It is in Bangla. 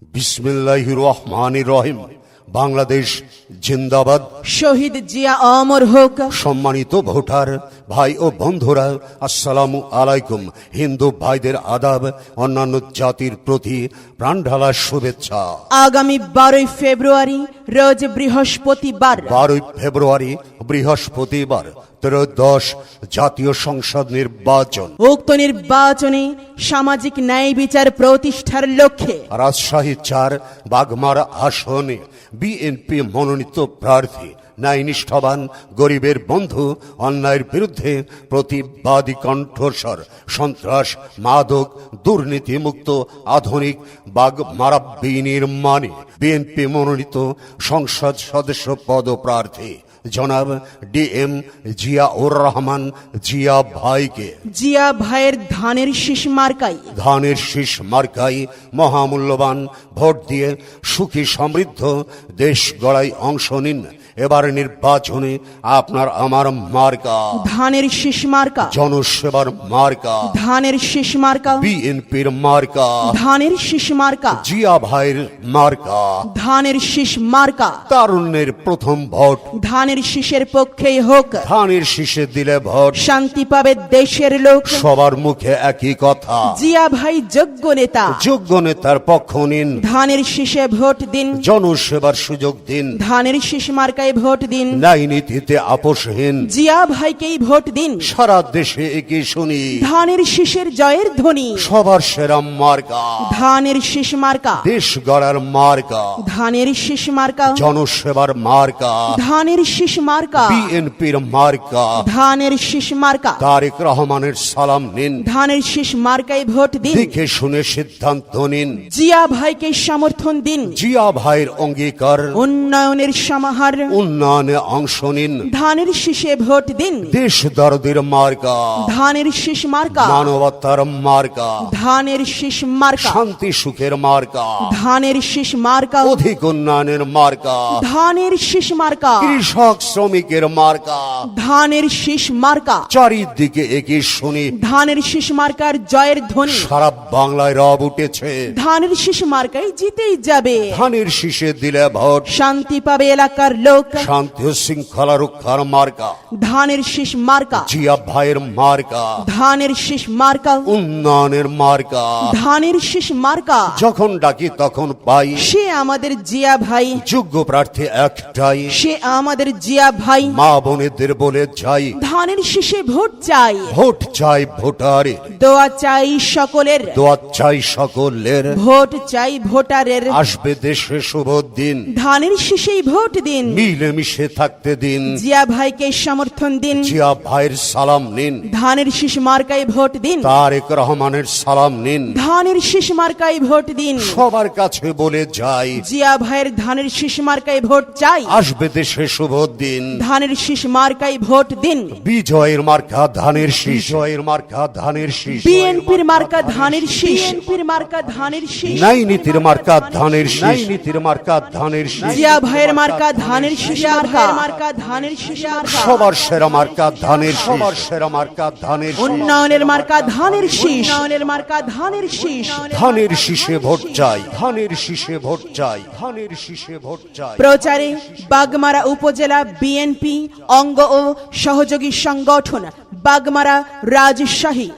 বিসমিল্লাহির রহমানির রহিম। বাংলাদেশ জিন্দাবাদ। শহীদ জিয়া অমর হোক। সম্মানিত ভোটার ভাই ও বন্ধুরা, আসসালামু আলাইকুম। হিন্দু ভাইদের আদাব, অন্যান্য জাতির প্রতি প্রাণঢালা শুভেচ্ছা। আগামী 12 ফেব্রুয়ারি রোজ বৃহস্পতিবার, 12 ফেব্রুয়ারি বৃহস্পতিবার ত্রয়োদশ জাতীয় সংসদ নির্বাচন। উক্ত নির্বাচনে সামাজিক ন্যায় বিচার প্রতিষ্ঠার লক্ষ্যে রাজশাহী 4 বাগমারা আসনে বিএনপি মনোনীত প্রার্থী ন্যায়নিষ্ঠবান, গরিবের বন্ধু, অন্যায়ের বিরুদ্ধে প্রতিবাদী কণ্ঠস্বর, সন্ত্রাস, মাদক, দুর্নীতিমুক্ত আধুনিক বাগমারা বিনির্মাণে বিএনপি মনোনীত সংসদ সদস্য পদপ্রার্থী জনাব ডিএম জিয়াউর রহমান জিয়া ভাইকে জিয়া ভাইয়ের ধানের শীষ মার্কাই ধানের শীষ মার্কাই মহামূল্যবান ভোট দিয়ে সুখী সমৃদ্ধ দেশ গড়ায় অংশ নিন। এবার নির্বাচনে আপনার আমার মার্কা ধানের শীষ মার্কা, জনসেবার মার্কা ধানের শীষ মার্কা, বিএনপির মার্কা ধানের শীষ মার্কা, জিয়া ভাইয়ের মার্কা ধানের শীষ মার্কা। তারুণ্যের প্রথম ভোট ধানের শীষের পক্ষেই হোক। ধানের শীষে দিলে ভোট, শান্তি পাবে দেশের লোক। সবার মুখে একই কথা, জিয়া ভাই যোগ্য নেতা। যোগ্য নেতার পক্ষ নিন, ধানের শীষে ভোট দিন। জনসেবার সুযোগ দিন, ধানের শীষ মার্কায় ভোট দিন। ন্যায় নীতিতে আপোষহীন জিয়া ভাইকেই ভোট দিন। সারা দেশে একে শুনি, ধানের শীষের জয়ের ধ্বনি। সবার সেরা মার্কা ধানের শীষ মার্কা, দেশ গড়ার মার্কা ধানের শীষ মার্কা, জনসেবার মার্কা ধানের শীষ মার্কা, বিএনপির মার্কা ধানের শীষ মার্কা। তারেক রহমানের সালাম নিন, ধানের শীষ মার্কায় ভোট দিন। দেখে শুনে সিদ্ধান্ত নিন। জিয়া ভাইকে সমর্থন দিন। জিয়া ভাইয়ের অঙ্গীকার, উন্নয়নের সমাহার, উন্নয়নে অংশ নিন। ধানের শীষে ভোট দিন। দেশ দরদের মার্কা, ধানের শীষ মার্কা, মানবতার মার্কা, ধানের শীষ মার্কা, শান্তি সুখের মার্কা, ধানের শীষ মার্কা, অধিক উন্নয়নের মার্কা, ধানের শীষ মার্কা, কৃষক শ্রমিকের মার্কা। ধানের শীষ মার্কা। চারিদিকে একই শুনি, ধানের শীষ মার্কার জয়ের ধ্বনি। সারা বাংলায় রব উঠেছে, ধানের শীষ মার্কায় জিতেই যাবে। ধানের শীষে দিলে ভোট, শান্তি পাবে এলাকার লোক। শান্তি ও শৃঙ্খলা রক্ষার মার্কা ধানের শীষ মার্কা, জিয়া ভাইয়ের মার্কা, ধানের শীষ মার্কা, উন্নয়নের মার্কা। ধানের শীষ মার্কা। যখন ডাকি তখন পাই, সে আমাদের জিয়া ভাই, যোগ্য প্রার্থী একটাই, সে আমাদের জিয়া ভাই। মা বোনেদের বলে যাই, ধানের শীষে ভোট চাই, ভোট চাই ভোটারের, দোয়া চাই সকলের, দোয়া চাই সকলের। ভোট চাই ভোটারের। আসবে দেশে শুভ দিন, ধানের শীষেই ভোট দিন। মিলেমিশে থাকতে দিন। জিয়া ভাইকে সমর্থন দিন। জিয়া ভাইয়ের সালাম নিন, ধানের শীষ মার্কায় ভোট দিন। তারেক রহমানের সালাম নিন। ধানের শীষ মার্কায় ভোট দিন। সবার কাছে বলে যাই, জিয়া ভাইয়ের ধানের শীষ মার্কায় ভোট চাই। আসবে দেশে শুভ দিন। ধানের শীষ মার্কায় ভোট দিন। বিজয়ের মার্কা ধানের শীষ, বিজয়ের মার্কা ধানের শীষ, বিএনপির মার্কা ধানের শীষ, বিএনপির মার্কা ধানের শীষ, ন্যায় নীতির মার্কা ধানের শীষ, ন্যায় নীতির মার্কা ধানের শীষ, জিয়া ভাইয়ের মার্কা ধানের শীষ, মার্কা ধানের শীষ, সবার সেরা মার্কা ধানের শীষ, সবার সেরা মার্কা ধানের শীষ। উন্নয়নের মার্কা ধানের শীষ, উন্নয়নের মার্কা ধানের শীষ। ধানের শীষে ভোট চাই, ধানের শীষে ভোট চাই, ধানের শীষে ভোট চাই। প্রচারে বাগমারা উপজেলা বিএনপি অঙ্গ ও সহযোগী সংগঠন বাগমারা রাজশাহী।